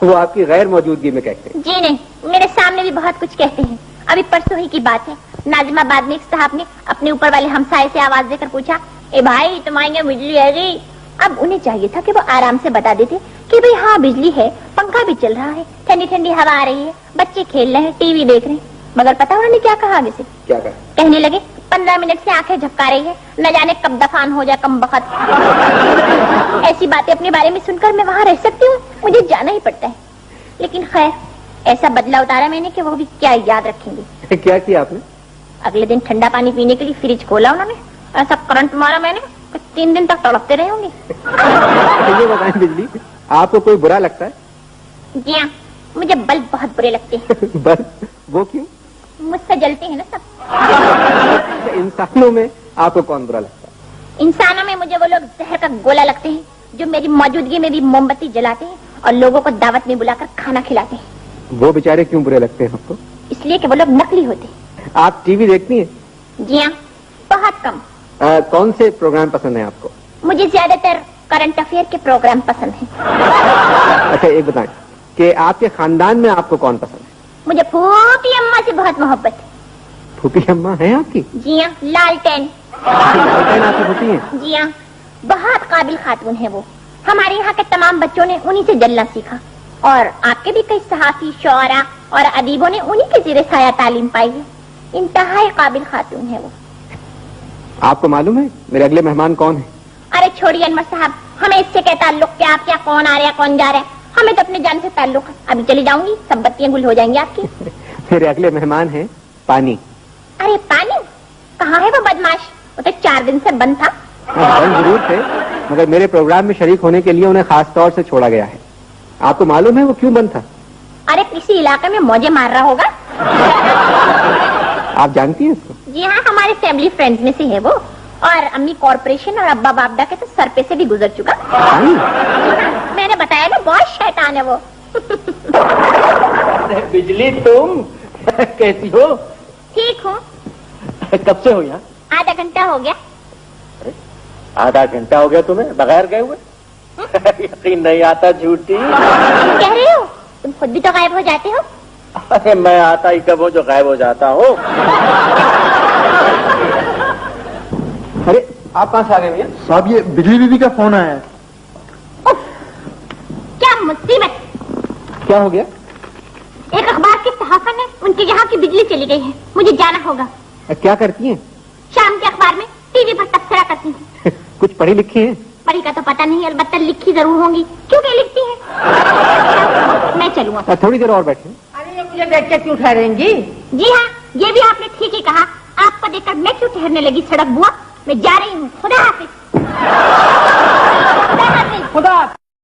وہ آپ کی غیر موجودگی میں کہتے ہیں؟ جی نہیں، میرے سامنے بھی بہت کچھ کہتے ہیں. ابھی پرسوں ہی کی بات ہے، ناظم آباد میں ایک صاحب نے اپنے اوپر والے ہمسائے سے آواز دے کر پوچھا، اے بھائی تمہارے یہاں بجلی ہے گئی؟ اب انہیں چاہیے تھا کہ وہ آرام سے بتا دیتے کہ بھئی ہاں بجلی ہے، پنکھا بھی چل رہا ہے، ٹھنڈی ٹھنڈی ہوا آ رہی ہے، بچے کھیل رہے ہیں، ٹی وی دیکھ رہے ہیں. مگر پتا انہوں نے کیا کہا آگے سے؟ کیا کہا؟ کہنے لگے 15 منٹ سے آنکھیں جھپکا رہی ہے، نہ جانے کب دفان ہو جائے کم بخت. ایسی باتیں اپنے بارے میں سن کر میں وہاں رہ سکتی ہوں؟ مجھے جانا ہی پڑتا ہے. لیکن خیر ایسا بدلا اتارا میں نے کہ وہ بھی کیا یاد رکھیں گے. کیا کیا آپ نے؟ اگلے دن ٹھنڈا پانی پینے کے لیے فریج کھولا انہوں نے، ایسا کرنٹ مارا میں نے 3 دن تک تڑپتے رہے ہوں گے. یہ بتائیں بجلی، آپ کو کوئی برا لگتا ہے؟ جی ہاں، مجھے بلب بہت برے لگتے ہیں. بلب؟ وہ کیوں؟ مجھ سے جلتے ہیں نا سب. انسانوں میں آپ کو کون برا لگتا ہے؟ انسانوں میں مجھے وہ لوگ زہر کا گولا لگتے ہیں جو میری موجودگی میں بھی موم بتی جلاتے ہیں اور لوگوں کو دعوت میں بلا کر کھانا کھلاتے ہیں. وہ بیچارے کیوں برے لگتے ہیں آپ کو؟ اس لیے کہ وہ لوگ نقلی ہوتے ہیں. آپ ٹی وی دیکھتی ہیں؟ جی ہاں، بہت کم. کون سے پروگرام پسند ہیں آپ کو؟ مجھے زیادہ تر کرنٹ افیئر کے پروگرام پسند ہیں. اچھا ایک بتائیں کہ آپ کے خاندان میں آپ کو کون پسند ہے؟ مجھے پھوپھی اماں سے بہت محبت ہے. پھوپھی اماں ہیں آپ کی؟ جی ہاں، لالٹین. لالٹین آپ کی پھوپھی ہیں؟ جی ہاں، بہت قابل خاتون ہے وہ. ہمارے یہاں کے تمام بچوں نے انہی سے جلنا سیکھا اور آپ کے بھی کئی صحافی، شعراء اور ادیبوں نے انہی کے زیر سایہ تعلیم پائی ہے. انتہائی قابل خاتون ہے وہ. آپ کو معلوم ہے میرے اگلے مہمان کون ہیں؟ ارے چھوڑیے انور صاحب، ہمیں اس سے کیا تعلق کہ آپ کیا کون آ رہا ہے کون جا رہا ہے. ہمیں تو اپنے جان سے تعلق ہے. ابھی چلی جاؤں گی، سب بتیاں گل ہو جائیں گی آپ کی. میرے اگلے مہمان ہیں پانی. ارے پانی کہاں ہے وہ بدماش؟ وہ تو 4 دن سے بند تھا. بند ضرور تھے مگر میرے پروگرام میں شریک ہونے کے لیے انہیں خاص طور سے چھوڑا گیا ہے. آپ کو معلوم ہے وہ کیوں بند تھا؟ ارے کسی علاقے میں موجے مار رہا ہوگا. آپ جانتی ہیں اس کو؟ جی ہاں، ہمارے فیملی فرینڈ میں سے ہے وہ، اور امی کارپوریشن اور ابا بابڈا کے تو سر پہ سے بھی گزر چکا. میں نے بتایا نا بہت شیطان ہے وہ. بجلی تم کیسی ہو؟ ٹھیک ہوں. کب سے ہو یہاں؟ آدھا گھنٹہ ہو گیا. آدھا گھنٹہ ہو گیا تمہیں بغیر گئے ہوئے؟ یقین نہیں آتا جھوٹی. کہہ رہے ہو تم خود بھی تو غائب ہو جاتے ہو. ارے میں آتا ہی کب ہوں جو غائب ہو جاتا ہوں. ارے آپ کہاں سے آ گئے بھیا؟ صاحب یہ بجلی بیوی کا فون آیا ہے. کیا مصیبت! کیا ہو گیا؟ ایک اخبار کے صحافی نے ان کے یہاں کی بجلی چلی گئی ہے. مجھے جانا ہوگا. کیا کرتی ہیں؟ شام کے اخبار میں ٹی وی پر تبصرہ کرتی ہیں. کچھ پڑھی لکھی ہیں؟ پڑھی کا تو پتہ نہیں، البتہ لکھی ضرور ہوں گی. کیوں کہ لکھتی ہیں. میں چلوں گا. تھوڑی دیر اور بیٹھیں. ارے مجھے دیکھ کے کیوں ٹھہریں گی؟ جی ہاں، یہ بھی آپ نے ٹھیک ہی کہا. آپ کو دیکھ کر میں کیوں ٹھہرنے لگی سڑک بوا. میں جا رہی ہوں. خدا حافظ.